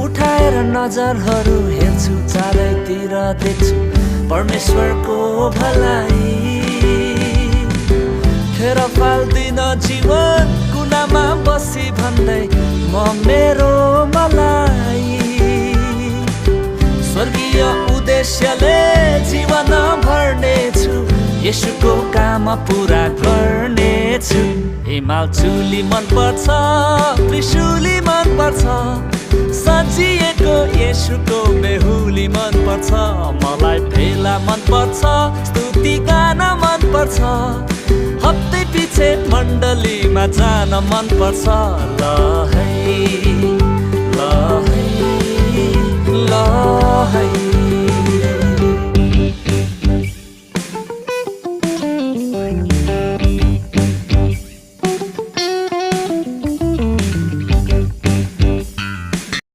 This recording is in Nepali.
उठाएर नजरहरू हेर्छु चारैतिर देख्छु परमेश्वरको भलाई खेर फाल्दिन जीवन कुनामा बसी भन्दै म मेरो मलाई स्वर्गीय उद्देश्यले जीवन भर्नेछु येशूको काम पुरा गर्नेछु हिमाल चुली मन पर्छ त्रिशूली मन पर्छ सजिएको येशूको बेहुली मन पर्छ मलाई भेला मन पर्छ स्तुति गान मन पर्छ हप्तै पछि मण्डलीमा जान मन पर्छ ल है